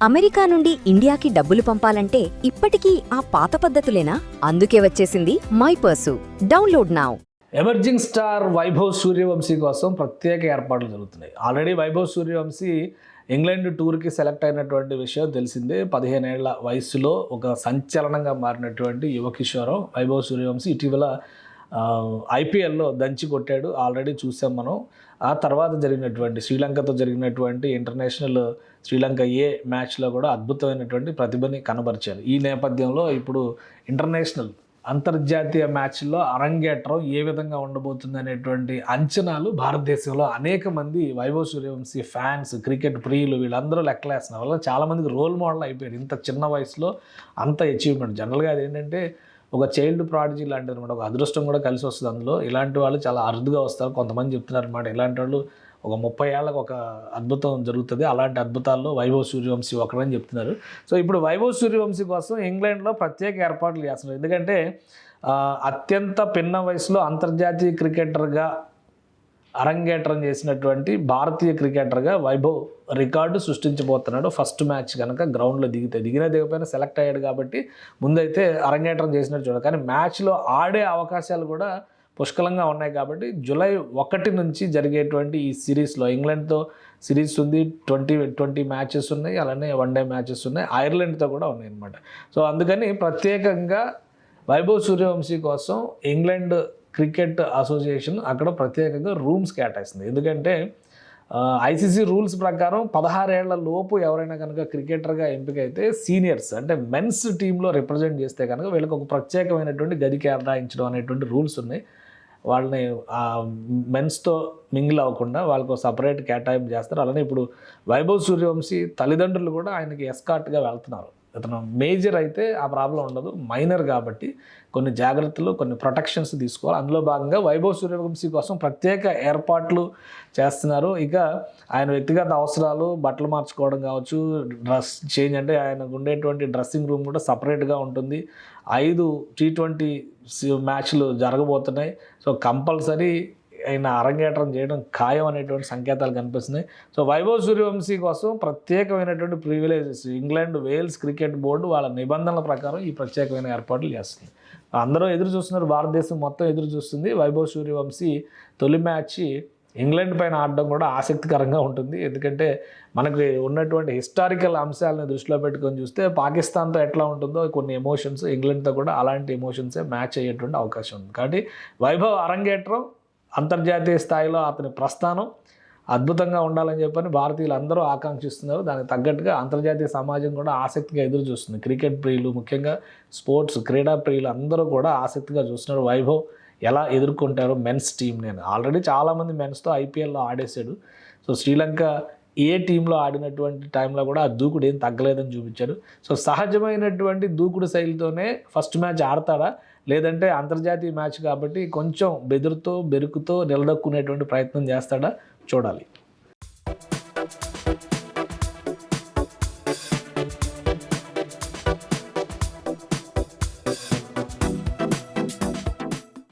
America నుండి ఇండియాకి డబ్బులు పంపాలంటే ఇప్పటికీ ఆ పాత పద్ధతులేనా? అందుకే వచ్చేసింది my purse. Download now. Emerging star Vaibhav Suryavanshi కోసం ప్రత్యేక ఏర్పాట్లు జరుగుతున్నాయి. ఆల్రెడీ వైభవ్ సూర్యవంశీ ఇంగ్లాండ్ టూర్కి సెలెక్ట్ అయినటువంటి విషయం తెలిసిందే. 15 ఏళ్ల వయసులో ఒక సంచలనంగా మారినటువంటి యువ కిషోరం వైభవ్ సూర్యవంశీ ఇటీవల ఐపీఎల్లో దంచి కొట్టాడు. ఆల్రెడీ చూసాం మనం. ఆ తర్వాత జరిగినటువంటి శ్రీలంకతో జరిగినటువంటి ఇంటర్నేషనల్ శ్రీలంక ఏ మ్యాచ్లో కూడా అద్భుతమైనటువంటి ప్రతిభని కనబరిచారు. ఈ నేపథ్యంలో ఇప్పుడు ఇంటర్నేషనల్ అంతర్జాతీయ మ్యాచ్ల్లో అరంగేట్రం ఏ విధంగా ఉండబోతుంది అనేటువంటి అంచనాలు భారతదేశంలో అనేక మంది వైభవ్ సూర్యవంశీ ఫ్యాన్స్, క్రికెట్ ప్రియులు వీళ్ళందరూ లెక్కలేస్తున్నారు. వల్ల చాలామందికి రోల్ మోడల్ అయిపోయారు. ఇంత చిన్న వయసులో అంత అచీవ్మెంట్. జనరల్గా అది ఏంటంటే ఒక చైల్డ్ ప్రాడిజీ లాంటిది అనమాట. ఒక అదృష్టం కూడా కలిసి వస్తుంది అందులో. ఇలాంటి వాళ్ళు చాలా అరుదుగా వస్తారు. కొంతమంది చెప్తున్నారు అనమాట, ఇలాంటి వాళ్ళు ఒక 30 ఏళ్ళకు ఒక అద్భుతం జరుగుతుంది. అలాంటి అద్భుతాల్లో వైభవ్ సూర్యవంశీ ఒకరని చెప్తున్నారు. సో ఇప్పుడు వైభవ్ సూర్యవంశీ కోసం ఇంగ్లాండ్లో ప్రత్యేక ఏర్పాట్లు చేస్తున్నారు. ఎందుకంటే అత్యంత పిన్న వయసులో అంతర్జాతీయ క్రికెటర్గా అరంగేట్రం చేసినటువంటి భారతీయ క్రికెటర్గా వైభవ్ రికార్డు సృష్టించబోతున్నాడు. ఫస్ట్ మ్యాచ్ కనుక గ్రౌండ్లో దిగిపోయినా సెలెక్ట్ అయ్యాడు కాబట్టి ముందైతే అరంగేట్రం చేసినట్టు చూడాలి. కానీ మ్యాచ్లో ఆడే అవకాశాలు కూడా పుష్కలంగా ఉన్నాయి కాబట్టి జూలై 1 నుంచి జరిగేటువంటి ఈ సిరీస్లో ఇంగ్లాండ్తో సిరీస్ ఉంది. 20 మ్యాచెస్ ఉన్నాయి. అలానే వన్డే మ్యాచెస్ ఉన్నాయి. ఐర్లాండ్తో కూడా ఉన్నాయి అన్నమాట. సో అందుకని ప్రత్యేకంగా వైభవ్ సూర్యవంశీ కోసం ఇంగ్లాండ్ క్రికెట్ అసోసియేషన్ అక్కడ ప్రత్యేకంగా రూమ్స్ కేటాయిస్తుంది. ఎందుకంటే ఐసీసీ రూల్స్ ప్రకారం 16 ఏళ్ల లోపు ఎవరైనా కనుక క్రికెటర్గా ఎంపికైతే సీనియర్స్ అంటే మెన్స్ టీంలో రిప్రజెంట్ చేస్తే కనుక వీళ్ళకి ఒక ప్రత్యేకమైనటువంటి గది కేటాయించడం అనేటువంటి రూల్స్ ఉన్నాయి. వాళ్ళని మెన్స్తో మింగిల్ అవ్వకుండా వాళ్ళకు సపరేట్ కేటాయింపు చేస్తారు. అలానే ఇప్పుడు వైభవ్ సూర్యవంశీ తల్లిదండ్రులు కూడా ఆయనకి ఎస్కార్ట్గా వెళ్తున్నారు. అతను మేజర్ అయితే ఆ ప్రాబ్లం ఉండదు. మైనర్ కాబట్టి కొన్ని జాగ్రత్తలు, కొన్ని ప్రొటెక్షన్స్ తీసుకోవాలి. అందులో భాగంగా వైభవ్ సూర్యవంశీ కోసం ప్రత్యేక ఏర్పాట్లు చేస్తున్నారు. ఇక ఆయన వ్యక్తిగత అవసరాలు, బట్టలు మార్చుకోవడం కావచ్చు, డ్రెస్ చేంజ్ అంటే ఆయనకు ఉండేటువంటి డ్రెస్సింగ్ రూమ్ కూడా సపరేట్గా ఉంటుంది. 5 T20 మ్యాచ్లు జరగబోతున్నాయి. సో కంపల్సరీ ఆయన అరంగేట్రం చేయడం ఖాయం అనేటువంటి సంకేతాలు కనిపిస్తున్నాయి. సో వైభవ్ సూర్యవంశీ కోసం ప్రత్యేకమైనటువంటి privileges England Wales cricket board వాళ్ళ నిబంధనల ప్రకారం ఈ ప్రత్యేకమైన ఏర్పాట్లు చేస్తుంది. అందరూ ఎదురు చూస్తున్నారు. భారతదేశం మొత్తం ఎదురు చూస్తుంది. వైభవ్ సూర్యవంశీ తొలి మ్యాచ్ ఇంగ్లాండ్ పైన ఆడడం కూడా ఆసక్తికరంగా ఉంటుంది. ఎందుకంటే మనకి ఉన్నటువంటి హిస్టారికల్ అంశాలను దృష్టిలో పెట్టుకొని చూస్తే పాకిస్తాన్తో ఎట్లా ఉంటుందో కొన్ని ఎమోషన్స్, ఇంగ్లాండ్తో కూడా అలాంటి ఎమోషన్సే మ్యాచ్ అయ్యేటువంటి అవకాశం ఉంది. కాబట్టి వైభవ్ అరంగేట్రం అంతర్జాతీయ స్థాయిలో అతని ప్రస్థానం అద్భుతంగా ఉండాలని చెప్పని భారతీయులు అందరూ ఆకాంక్షిస్తున్నారు. దానికి తగ్గట్టుగా అంతర్జాతీయ సమాజం కూడా ఆసక్తిగా ఎదురు చూస్తుంది. క్రికెట్ ప్రియులు, ముఖ్యంగా స్పోర్ట్స్ క్రీడా ప్రియులు అందరూ కూడా ఆసక్తిగా చూస్తున్నారు వైభవ్ ఎలా ఎదుర్కొంటారు మెన్స్ టీం. నేను ఆల్రెడీ చాలామంది మెన్స్తో ఐపీఎల్లో ఆడేశాడు. సో శ్రీలంక ఏ టీంలో ఆడినటువంటి టైంలో కూడా ఆ దూకుడు ఏం తగ్గలేదని చూపించాడు. సో సహజమైనటువంటి దూకుడు శైలితోనే ఫస్ట్ మ్యాచ్ ఆడతాడా, లేదంటే అంతర్జాతీయ మ్యాచ్ కాబట్టి కొంచెం బెదురుతో బెరుకుతో నిలదొక్కునేటువంటి ప్రయత్నం చేస్తాడా చూడాలి.